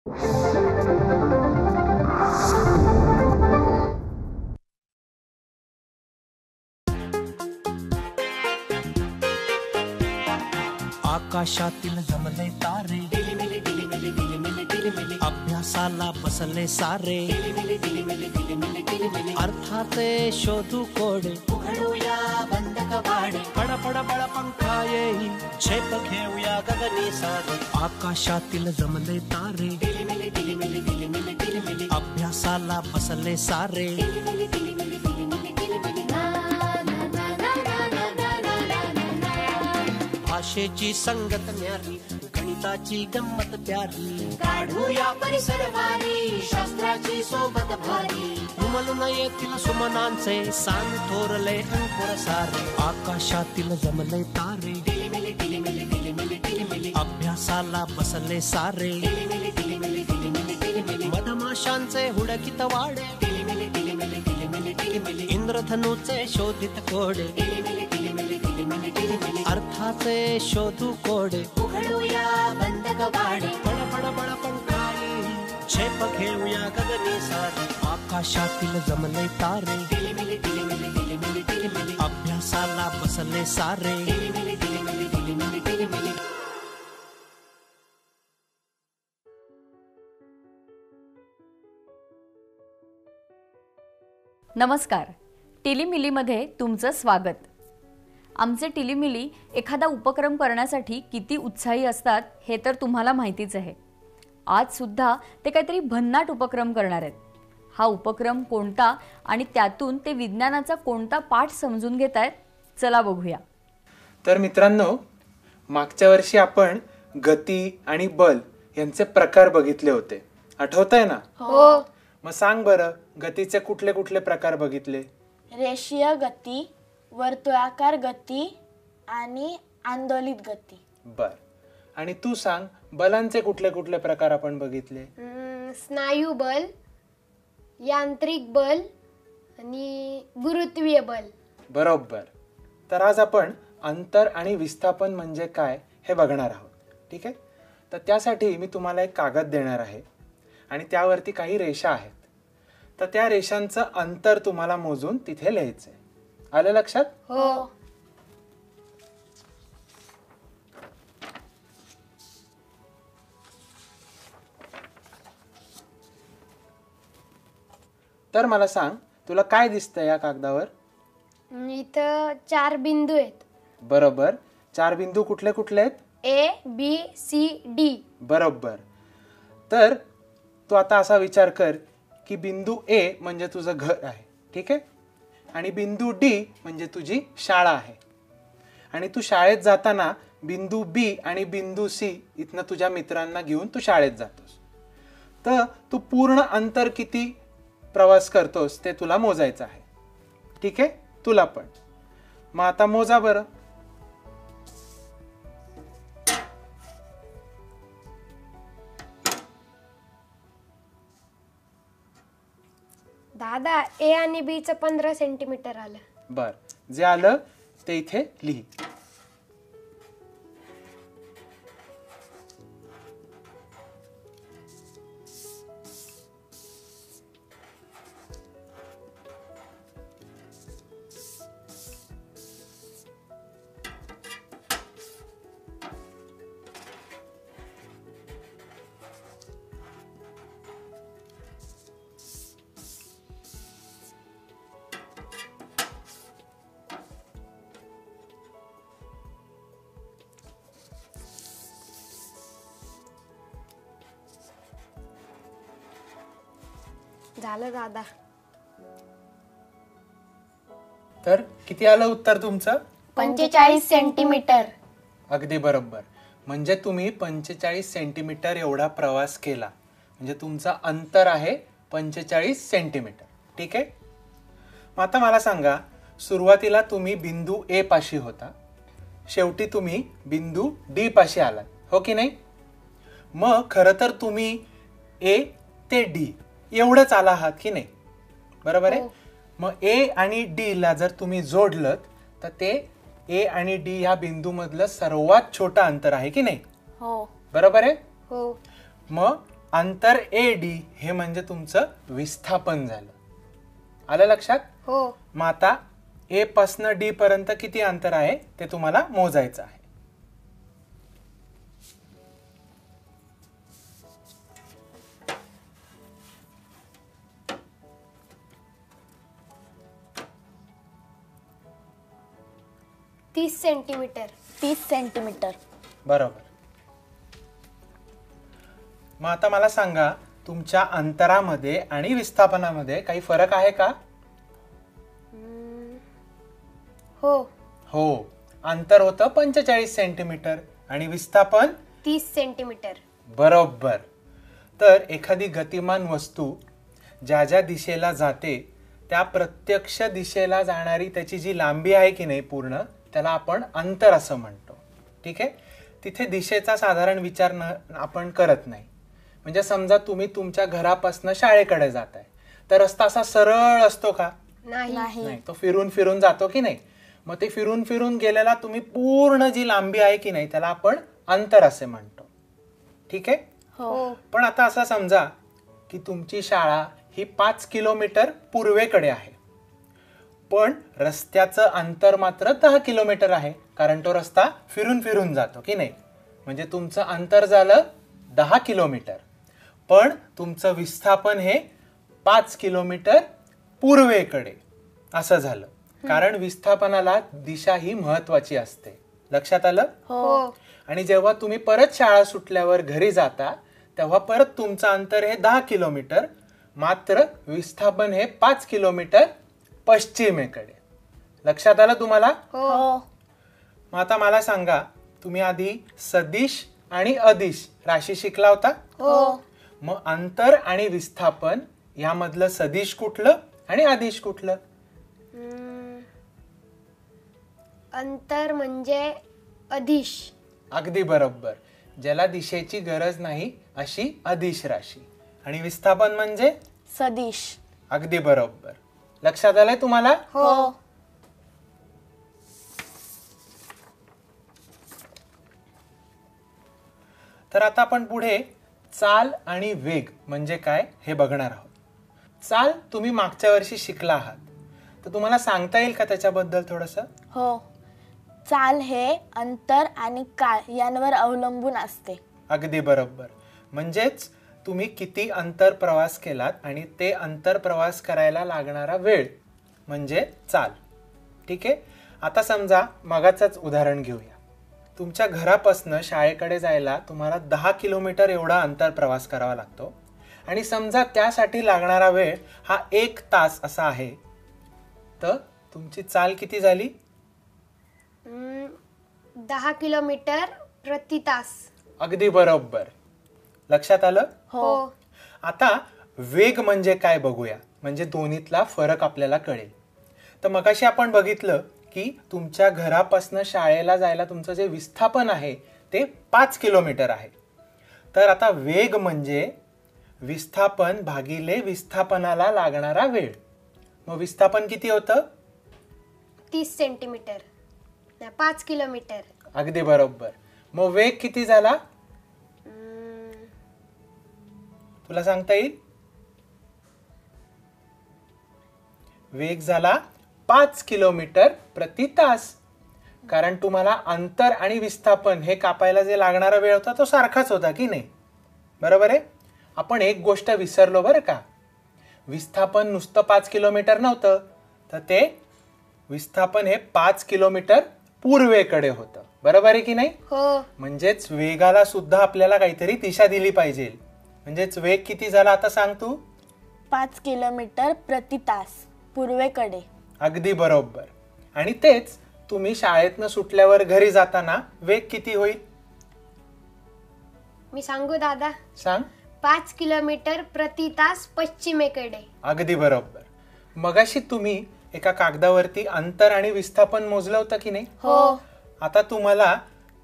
आकाशातील जमले तारे, अभ्यासाला बसले सारे, अर्थाचे शोधू कोडे, उघडूया बंद कवाडे, पडपड बळपंखा येई, झेप घेऊया गगनी सारे. आकाशातील जमले तारे, अभ्यासाला बसले सारे, भाषेची संगत न्यारी, गणिताची गंमत प्यारी, काढूया परिसर वारी, शास्त्राची सोबत भारी, उमलून येतील सुमनांचे, सांग थोरले अंकुर सारे. आकाशातील जमले तारे, अभ्यासाला बसले सारे, मधमाशांचे हुडकित वाडे, इंद्रधनुचे शोधित कोडे, अर्थाचे शोधू कोडे, उघडूया बंद कवाडे, पडपड बळपंखा येई, झेप घेऊया गगनी सारे. आकाशातील जमले तारे, अभ्यासाला बसले सारे. नमस्कार, टिलीमिलीमध्ये तुमचं स्वागत. आमचे टिलीमिली एखादा उपक्रम करण्यासाठी किती उत्साही असतात हे तर तुम्हाला माहितीच आहे. आज सुद्धा ते काहीतरी भन्नाट उपक्रम करणार आहेत. हा उपक्रम कोणता आणि त्यातून ते विज्ञानाचा कोणता पाठ समजून घेत आहेत, चला बघूया. तर मित्रांनो, मागच्या वर्षी आपण गती आणि बल यांचे प्रकार बघितले होते, आठवतंय ना? हो. मग सांग बरं, गतीचे कुठले कुठले प्रकार बघितले? रेषीय गती, वर्तुळाकार गती आणि आंदोलित गती. बर. आणि तू सांग, बलांचे कुठले कुठले प्रकार आपण बघितले? स्नायू बल, यांत्रिक बल आणि गुरुत्वीय बल. बरोबर. तर आज आपण अंतर आणि विस्थापन म्हणजे काय हे बघणार आहोत. ठीक आहे. तर त्यासाठी मी तुम्हाला एक कागद देणार आहे आणि त्यावरती काही रेषा आहेत. तर त्या रेषांचं अंतर तुम्हाला मोजून तिथे लिहायचंय. आलं लक्षात? हो. तर मला सांग, तुला काय दिसतंय या कागदावर? इथं 4 बिंदू आहेत. बरोबर. 4 बिंदू कुठले कुठले आहेत? A, B, C, D. बरोबर. तर तू आता असा विचार कर की बिंदू A म्हणजे तुझं घर आहे, ठीक आहे, आणि बिंदू D म्हणजे तुझी शाळा आहे. आणि तू शाळेत जाताना बिंदू B आणि बिंदू C इथनं तुझ्या मित्रांना घेऊन तू शाळेत जातोस. तर तू पूर्ण अंतर किती प्रवास करतोस ते तुला मोजायचं आहे. ठीक आहे, तुला पण. मग आता मोजा बरं. दादा, A आणि B चं 15 सेंटीमीटर आलं. बर. जे आलं ते इथे लिही. झालं दादा. तर किती आलं उत्तर तुमचं? 45 सेंटीमीटर. अगदी बरोबर. म्हणजे तुम्ही 45 सेंटीमीटर एवढा प्रवास केला. म्हणजे तुमचं अंतर आहे 45 सेंटीमीटर. ठीक आहे. मग आता मला सांगा, सुरुवातीला तुम्ही बिंदू A पाशी होता, शेवटी तुम्ही बिंदू D पाशी आलात, हो की नाही? मग खरं तर तुम्ही A ते D एवढंच आला आहात की नाही? बरोबर आहे. मग A आणि D ला जर तुम्ही जोडलं तर ते A आणि D ह्या बिंदू मधलं सर्वात छोटं अंतर आहे की नाही? हो. बरोबर आहे. हो. मग अंतर AD हे म्हणजे तुमचं विस्थापन झालं. आलं लक्षात? हो. मग आता A पासून D पर्यंत किती अंतर आहे ते तुम्हाला मोजायचं आहे. तीस सेंटीमीटर. 30 सेंटीमीटर. बरोबर. मग आता मला सांगा, तुमच्या अंतरामध्ये आणि विस्थापनामध्ये काही फरक आहे का? हो. हो, अंतर होतं 45 सेंटीमीटर आणि विस्थापन 30 सेंटीमीटर. बरोबर. तर एखादी गतिमान वस्तू ज्या ज्या दिशेला जाते त्या प्रत्यक्ष दिशेला जाणारी त्याची जी लांबी आहे की नाही पूर्ण, त्याला आपण अंतर असं म्हणतो. ठीक आहे. तिथे दिशेचा साधारण विचार आपण करत नाही. म्हणजे समजा तुम्ही तुमच्या घरापासून शाळेकडे जाताय तर रस्ता असा सरळ असतो का? नाही. तो फिरून फिरून जातो की नाही. मग ते फिरून फिरून गेलेला तुम्ही पूर्ण जी लांबी आहे की नाही त्याला आपण अंतर असे म्हणतो. ठीक आहे. हो. पण आता असं समजा की तुमची शाळा ही 5 किलोमीटर पूर्वेकडे आहे, पण रस्त्याचं अंतर मात्र 10 किलोमीटर आहे, कारण तो रस्ता फिरून फिरून जातो की नाही. म्हणजे तुमचं अंतर झालं 10 किलोमीटर, पण तुमचं विस्थापन हे 5 किलोमीटर पूर्वेकडे असं झालं. कारण विस्थापनाला दिशा ही महत्वाची असते. लक्षात आलं? हो. आणि जेव्हा तुम्ही परत शाळा सुटल्यावर घरी जाता तेव्हा परत तुमचं अंतर हे 10 किलोमीटर, मात्र विस्थापन हे 5 किलोमीटर पश्चिमेकडे. लक्षात आलं तुम्हाला? हो. मग आता मला सांगा, तुम्ही आधी सदिश आणि अदिश राशी शिकला होता? हो. मग अंतर आणि विस्थापन यामधलं सदिश कुठलं आणि अदिश कुठलं? अंतर म्हणजे अदिश. अगदी बरोबर. ज्याला दिशेची गरज नाही अशी अदिश राशी. आणि विस्थापन म्हणजे सदिश. अगदी बरोबर. लक्षात आलंय तुम्हाला? हो. तर आता आपण पुढे चाल आणि वेग म्हणजे काय हे बघणार आहोत. चाल तुम्ही मागच्या वर्षी शिकला आहात, तर तुम्हाला सांगता येईल का त्याच्याबद्दल थोडंसं? हो. चाल हे अंतर आणि काळ यांवर अवलंबून असते. अगदी बरोबर. म्हणजेच तुम्ही किती अंतर प्रवास केलात आणि ते अंतर प्रवास करायला लागणारा वेळ म्हणजे चाल. ठीक आहे. आता समजा मगाचंच उदाहरण घेऊया. तुमच्या घरापासून शाळेकडे जायला तुम्हाला 10 किलोमीटर एवढा अंतर प्रवास करावा लागतो आणि समजा त्यासाठी लागणारा वेळ हा 1 तास असा आहे, तर तुमची चाल किती झाली? 10 किलोमीटर प्रति तास. अगदी बरोबर. लक्षात आलं? हो. आता वेग म्हणजे काय बघूया, म्हणजे दोन्हीतला फरक आपल्याला कळेल. तर मगाशी आपण बघितलं की तुमच्या घरापासून शाळेला जायला तुमचं जे विस्थापन आहे ते 5 किलोमीटर आहे. तर आता वेग म्हणजे विस्थापन भागिले विस्थापनाला लागणारा वेळ. मग विस्थापन किती होतं? 30 सेंटीमीटर. 5 किलोमीटर. अगदी बरोबर. मग वेग किती झाला तुला सांगता येईल? वेग झाला 5 किलोमीटर प्रति तास. कारण तुम्हाला अंतर आणि विस्थापन हे कापायला जे लागणारा वेळ होता तो सारखाच होता की नाही? बरोबर आहे. आपण एक गोष्ट विसरलो बरं का. विस्थापन नुसतं 5 किलोमीटर नव्हतं, तर ते विस्थापन हे 5 किलोमीटर पूर्वेकडे होतं. बरोबर आहे की नाही? हो. म्हणजेच वेगाला सुद्धा आपल्याला काहीतरी दिशा दिली पाहिजे. म्हणजेच वेग किती झाला आता सांग तू? 5 किलोमीटर प्रति तास पूर्वेकडे. अगदी बरोबर. आणि तेच तुम्ही शाळेतनं सुटल्यावर घरी जाताना वेग किती होईल? मी सांगू दादा? सांग. 5 किलोमीटर प्रति तास पश्चिमेकडे. अगदी बरोबर. मगाशी तुम्ही एका कागदावरती अंतर आणि विस्थापन मोजलं होतं की नाही? हो. आता तुम्हाला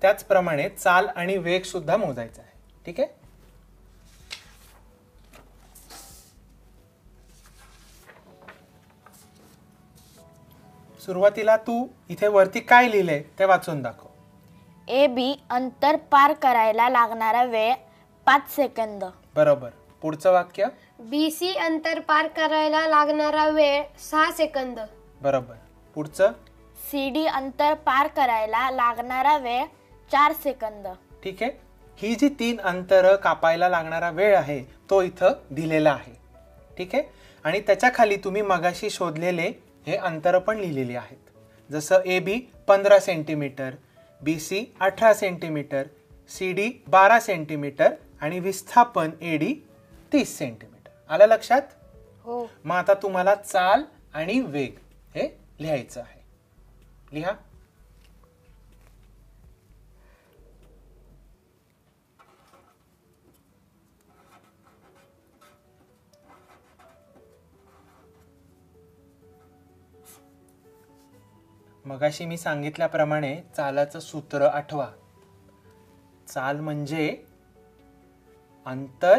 त्याचप्रमाणे चाल आणि वेग सुद्धा मोजायचा आहे. ठीक आहे. सुरुवातीला तू इथे वरती काय लिहिलंय ते वाचून दाखव. AB अंतर पार करायला लागणारा वेळ 5 सेकंद. बरोबर. पुढचं वाक्य. BC अंतर पार करायला लागणारा वेळ 6 सेकंद. बरोबर. पुढचं. CD अंतर पार करायला लागणारा वेळ 4 सेकंद. ठीक आहे. ही जी 3 अंतर कापायला लागणारा वेळ आहे तो इथं दिलेला आहे. ठीक आहे. आणि त्याच्या खाली तुम्ही मगाशी शोधलेले हे अंतर पण लिहिलेली आहेत. जसं AB 15 centimetre, BC 18 centimetre, CD 12 centimetre आणि विस्थापन AD 30 सेंटीमीटर. आलं लक्षात? हो. मग आता तुम्हाला चाल आणि वेग हे लिहायचं आहे. लिहा. मगाशी मी सांगितल्याप्रमाणे चालाचं सूत्र आठवा. चाल म्हणजे अंतर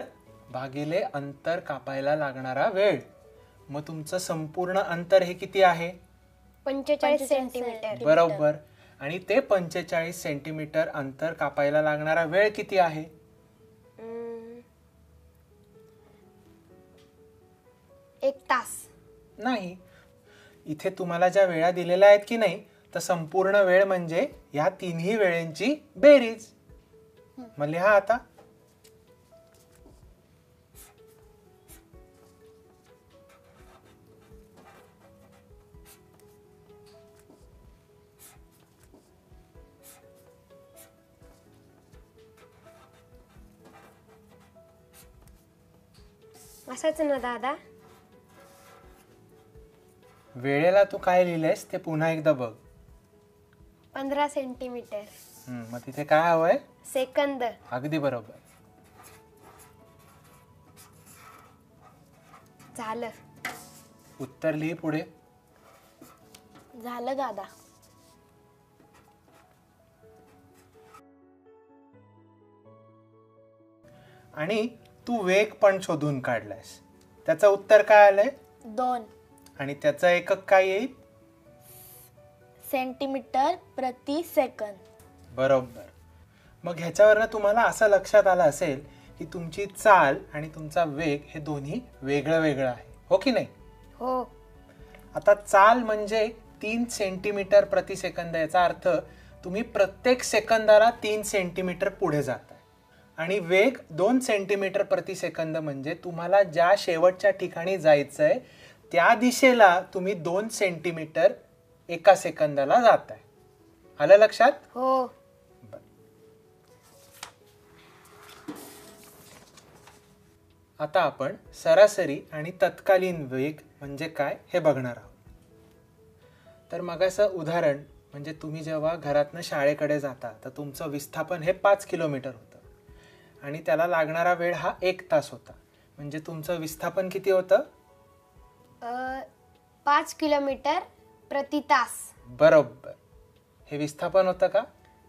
भागिले अंतर कापायला लागणारा वेळ. मग तुमचं संपूर्ण अंतर हे किती आहे? 45 सेंटीमीटर. बरोबर. आणि ते 45 सेंटीमीटर अंतर कापायला लागणारा वेळ किती आहे? 1 तास. नाही. इथे तुम्हाला ज्या वेळा दिलेल्या आहेत की नाही, तर संपूर्ण वेळ म्हणजे या तिन्ही वेळेंची बेरीज. मग लिहा आता. असंच ना दादा? वेळेला तू काय लिहिलंयस ते पुन्हा एकदा बघ. 15 सेंटीमीटर. मग तिथे काय हवंय? सेकंद. अगदी बरोबर. झालं. उत्तर लिही पुढे. झालं दादा. आणि तू वेग पण शोधून काढलायस. त्याचं उत्तर काय आलंय? 2 आणि त्याचं एकक काय येईल? सेंटीमीटर प्रति सेकंद. बरोबर. मग ह्याच्यावरनं तुम्हाला असं लक्षात आलं असेल की तुमची चाल आणि तुमचा वेग हे दोन्ही वेगळं वेगळं आहे. हो की नाही? हो. आता चाल म्हणजे 3 सेंटीमीटर प्रति सेकंद. याचा अर्थ तुम्ही प्रत्येक सेकंदाला 3 सेंटीमीटर पुढे जाताय. आणि वेग 2 सेंटीमीटर प्रति सेकंद म्हणजे तुम्हाला ज्या शेवटच्या ठिकाणी जायचंय त्या दिशेला तुम्ही 2 सेंटीमीटर एका सेकंदाला जाताय. आलं लक्षात? हो. आता आपण सरासरी आणि तत्कालीन वेग म्हणजे काय हे बघणार आहोत. तर मगाचं उदाहरण म्हणजे तुम्ही जेव्हा घरातनं शाळेकडे जाता तर तुमचं विस्थापन हे 5 किलोमीटर होतं आणि त्याला लागणारा वेळ हा 1 तास होता. म्हणजे तुमचं विस्थापन किती होतं? 5 किलोमीटर प्रति तास. बरोबर. हे विस्थापन होतं का?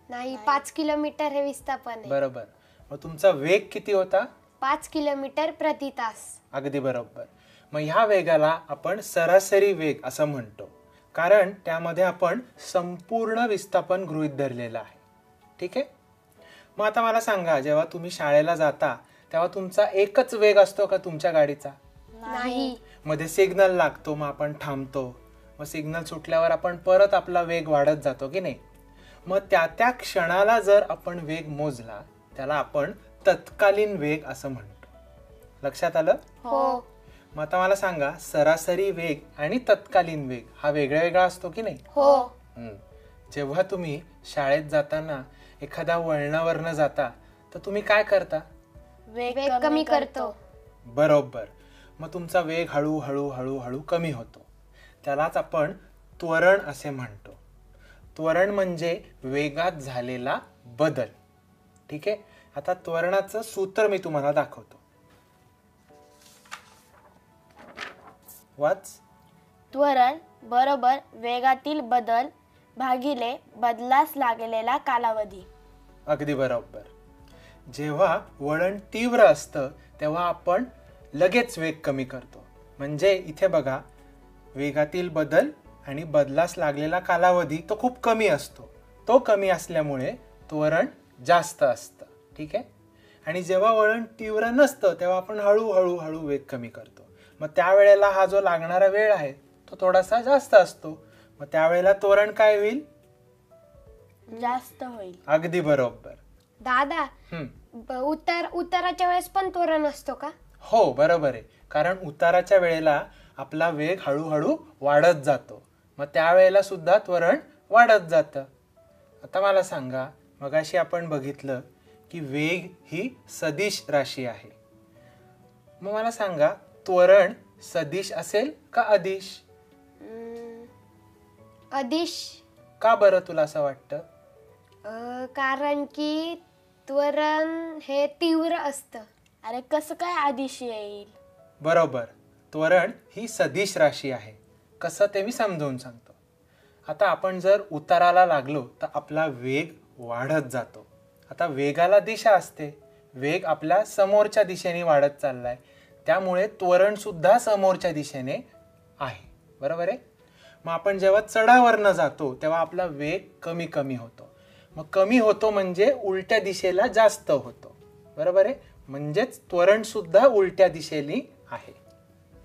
नाही, 5 किलोमीटर हे विस्थापन आहे. बरोबर. मग तुमचा वेग किती होता? 5 किलोमीटर प्रति तास. अगदी बरोबर. मग ह्या वेगाला आपण सरासरी वेग असं म्हणतो, कारण त्यामध्ये आपण संपूर्ण विस्थापन गृहीत धरलेलं आहे. ठीक आहे. मग आता मला सांगा, जेव्हा तुम्ही शाळेला जाता तेव्हा तुमचा एकच वेग असतो का तुमच्या गाडीचा? नाही. मध्ये सिग्नल लागतो, मग आपण थांबतो, मग सिग्नल सुटल्यावर आपण परत आपला वेग वाढत जातो की नाही? मग त्या क्षणाला जर आपण वेग मोजला त्याला आपण तत्कालीन वेग असं म्हणतो. लक्षात आलं? हो. मग आता मला सांगा, सरासरी वेग आणि तत्कालीन वेग हा वेगळा वेगळा असतो की नाही? हो. जेव्हा तुम्ही शाळेत जाताना एखाद्या वळणावरनं जाता तर तुम्ही काय करता? वेग कमी करतो. बरोबर. मग तुमचा वेग हळूहळू हळूहळू कमी होतो. त्यालाच आपण त्वरण असे म्हणतो. त्वरण म्हणजे वेगात झालेला बदल. ठीक आहे. आता त्वरणाचं सूत्र मी तुम्हाला दाखवतो. वाच. त्वरण बरोबर वेगातील बदल भागिले बदलास लागलेला कालावधी. अगदी बरोबर. जेव्हा वळण तीव्र असतं तेव्हा आपण लगेच वेग कमी करतो. म्हणजे इथे बघा, वेगातील बदल आणि बदलास लागलेला कालावधी तो खूप कमी असतो. तो कमी असल्यामुळे त्वरण जास्त असतं. ठीक आहे. आणि जेव्हा वळण तीव्र नसतं तेव्हा आपण हळूहळू हळू वेग कमी करतो. मग त्यावेळेला हा जो लागणारा वेळ आहे तो थोडासा जास्त असतो. मग त्यावेळेला त्वरण काय होईल? जास्त होईल. अगदी बरोबर. दादा उताराच्या वेळेस पण त्वरण असतो का? हो बरोबर आहे. कारण उताराच्या वेळेला आपला वेग हळूहळू वाढत जातो. मग त्यावेळेला सुद्धा त्वरण वाढत जातं. आता मला सांगा, मगाशी आपण बघितलं की वेग ही सदिश राशी आहे. मग मला सांगा, त्वरण सदिश असेल का अदिश? अदिश. का बरं तुला असं वाटतं? कारण की त्वरण हे तीव्र असतं. अरे कसं काय आदिश येईल? बरोबर, त्वरण ही सदिश राशी आहे. कसं ते मी समजावून सांगतो. आता आपण जर उताराला लागलो तर आपला वेग वाढत जातो. आता वेगाला दिशा असते. वेग आपल्या समोरच्या दिशेने वाढत चाललाय, त्यामुळे त्वरण सुद्धा समोरच्या दिशेने आहे. बरोबर आहे. मग आपण जेव्हा चढावरनं जातो तेव्हा आपला वेग कमी कमी होतो. मग कमी होतो म्हणजे उलट्या दिशेला जास्त होतो. बरोबर आहे. म्हणजेच त्वरण सुद्धा उलट्या दिशेने आहे.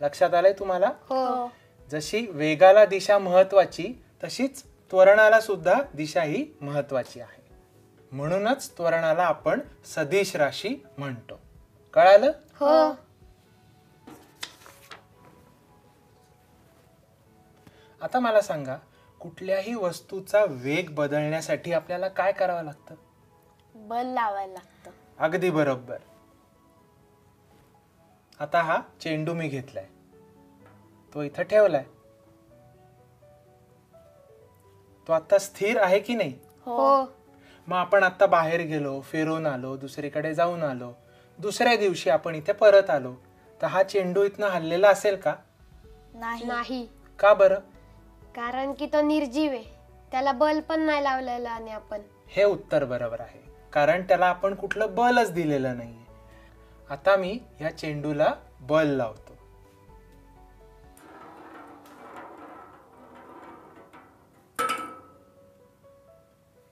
लक्षात आलंय तुम्हाला? हो. जशी वेगाला दिशा महत्वाची तशीच त्वरणाला सुद्धा दिशा ही महत्वाची आहे. म्हणूनच त्वरणाला आपण सदिश राशी म्हणतो. कळालं? हो. आता मला सांगा, कुठल्याही वस्तूचा वेग बदलण्यासाठी आपल्याला काय करावं लागतं? बल लावायला लागतं. अगदी बरोबर. आता हा चेंडू मी घेतलाय, तो इथं ठेवलाय. तो आता स्थिर आहे की नाही? हो. मग आपण आता बाहेर गेलो, फिरून आलो, दुसरीकडे जाऊन आलो, दुसऱ्या दिवशी आपण इथे परत आलो, तर हा चेंडू इथनं हललेला असेल का? नाही. का बरं? कारण की तो निर्जीव आहे. त्याला बल पण नाही लावलेलं आणि आपण. हे उत्तर बरोबर आहे. कारण त्याला आपण कुठलं बलच दिलेलं नाहीये. आता मी या चेंडूला बल लावतो.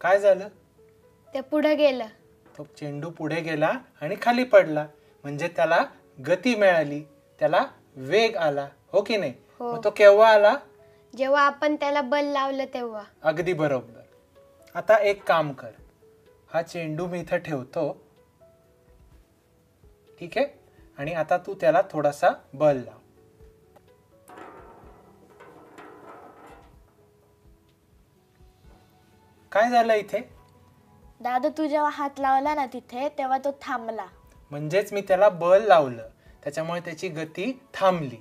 काय झालं? ते पुढे गेलं. तो चेंडू पुढे गेला आणि खाली पडला, म्हणजे त्याला गती मिळाली, त्याला वेग आला. हो की नाही? हो. मग तो केव्हा आला? जेव्हा आपण त्याला बल लावलं तेव्हा. अगदी बरोबर. आता एक काम कर, हा चेंडू मी इथं ठेवतो, ठीक आहे? आणि आता तू त्याला थोडासा बल लाव. काय झालं इथे? दादा तू जेव्हा हात लावला ना तिथे तेव्हा तो थांबला. म्हणजेच मी त्याला बल लावलं, त्याच्यामुळे त्याची गती थांबली.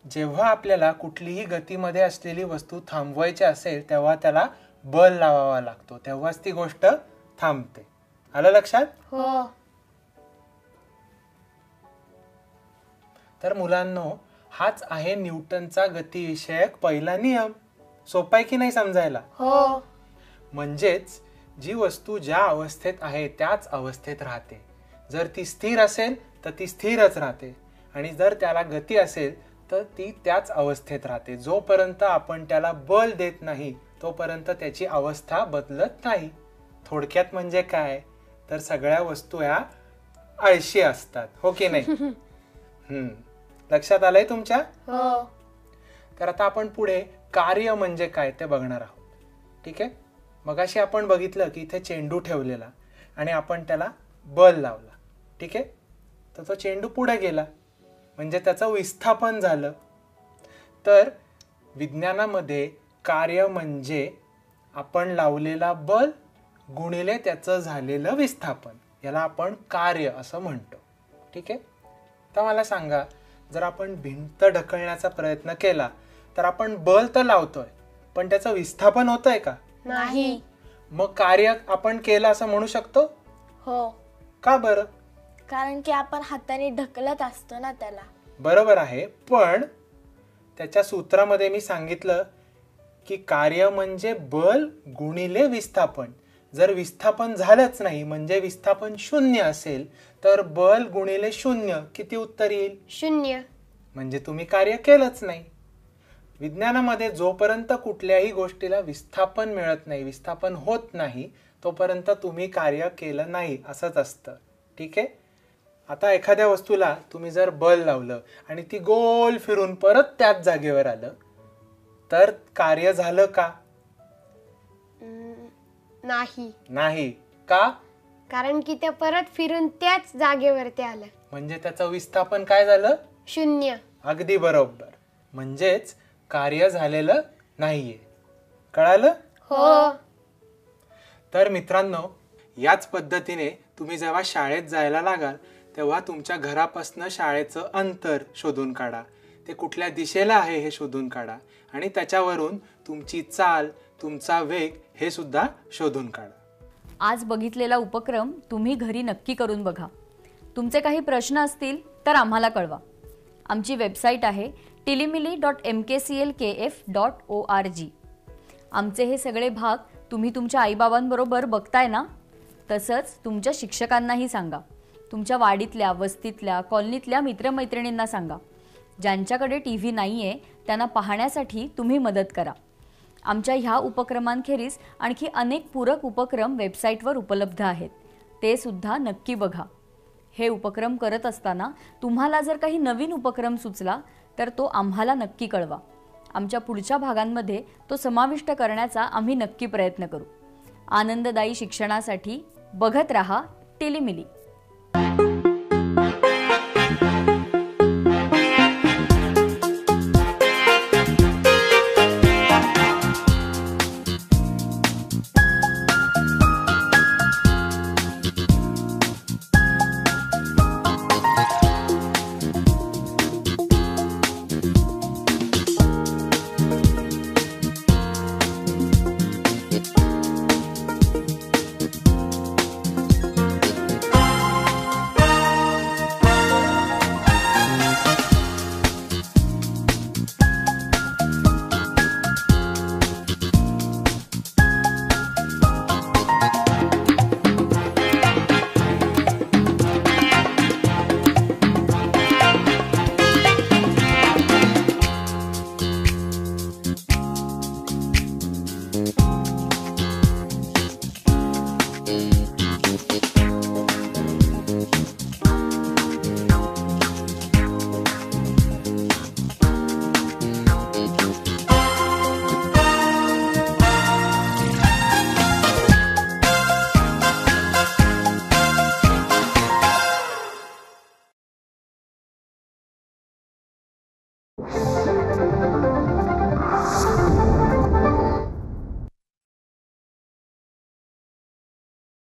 जेव्हा आपल्याला कुठलीही गतीमध्ये असलेली वस्तू थांबवायची असेल तेव्हा त्याला बल लावावा लागतो, तेव्हाच ती गोष्ट थांबते. आलं लक्षात? हो. तर मुलांनो, हाच आहे न्यूटनचा गतिविषयक पहिला नियम. सोपा आहे की नाही समजायला? हो. म्हणजेच जी वस्तू ज्या अवस्थेत आहे त्याच अवस्थेत राहते. जर ती स्थिर असेल तर ती स्थिरच राहते, आणि जर त्याला गती असेल तर ती त्याच अवस्थेत राहते. जोपर्यंत आपण त्याला बल देत नाही तोपर्यंत त्याची अवस्था बदलत नाही. थोडक्यात म्हणजे काय, तर सगळ्या वस्तू ह्या आळशी असतात. हो की नाही? लक्षात आलंय तुमच्या? हो. तर आता आपण पुढे कार्य म्हणजे काय ते बघणार आहोत. ठीक आहे? मगाशी आपण बघितलं की इथे चेंडू ठेवलेला आणि आपण त्याला बल लावला. ठीक आहे? तर तो चेंडू पुढे गेला, म्हणजे त्याचं विस्थापन झालं. तर विज्ञानामध्ये कार्य म्हणजे आपण लावलेला बल गुणिले त्याचं झालेलं विस्थापन, याला आपण कार्य असं म्हणतो. ठीक आहे? तर मला सांगा, जर आपण भिंत ढकलण्याचा प्रयत्न केला तर आपण बल तर लावतोय, पण त्याचं विस्थापन होतंय का? नाही. मग कार्य आपण केलं असं म्हणू शकतो? हो. का बरं? कारण की आपण हाताने ढकलत असतो ना त्याला. बरोबर आहे, पण त्याच्या सूत्रामध्ये मी सांगितलं की कार्य म्हणजे बल गुणिले विस्थापन. जर विस्थापन झालंच नाही, म्हणजे विस्थापन 0 असेल, तर बल गुणिले 0 किती उत्तर येईल? 0. म्हणजे तुम्ही कार्य केलंच नाही. विज्ञानामध्ये जोपर्यंत कुठल्याही गोष्टीला विस्थापन मिळत नाही, विस्थापन होत नाही, तोपर्यंत तुम्ही कार्य केलं नाही असंच असतं. ठीक आहे. आता एखाद्या वस्तूला तुम्ही जर बल लावलं आणि ती गोल फिरून परत त्याच जागेवर आलं तर कार्य झालं का? नाही, नाही. का? कारण की ते परत फिरून त्याच जागेवरती आलं. म्हणजे त्याचं विस्थापन काय झालं? 0. अगदी बरोबर. म्हणजेच कार्य झालेलं नाहीये. कळालं? हो. तर मित्रांनो, याच पद्धतीने तुम्ही जेव्हा शाळेत जायला लागाल तेव्हा तुमच्या घरापासून शाळेचं अंतर शोधून काढा, ते कुठल्या दिशेला आहे हे शोधून काढा आणि त्याच्यावरून तुमची चाल, तुमचा वेग हे सुद्धा शोधून काढा. आज बघितलेला उपक्रम तुम्ही घरी नक्की करून बघा. तुमचे काही प्रश्न असतील तर आम्हाला कळवा. आमची वेबसाईट आहे tilimili.mkclkf.org. आमचे हे सगळे भाग तुम्ही तुमच्या आईबाबांबरोबर बघताय ना? तसंच तुमच्या शिक्षकांनाही सांगा. तुमच्या वाडीतल्या, वस्तीतल्या, कॉलनीतल्या मित्रमैत्रिणींना सांगा. ज्यांच्याकडे TV नाही आहे त्यांना पाहण्यासाठी तुम्ही मदत करा. आमच्या ह्या उपक्रमांखेरीज आणखी अनेक पूरक उपक्रम वेबसाईटवर उपलब्ध आहेत. ते सुद्धा नक्की बघा. हे उपक्रम करत असताना तुम्हाला जर काही नवीन उपक्रम सुचला तर तो आम्हाला नक्की कळवा. आमच्या पुढच्या भागांमध्ये तो समाविष्ट करण्याचा आम्ही नक्की प्रयत्न करू. आनंददायी शिक्षणासाठी बघत रहा टिलीमिली.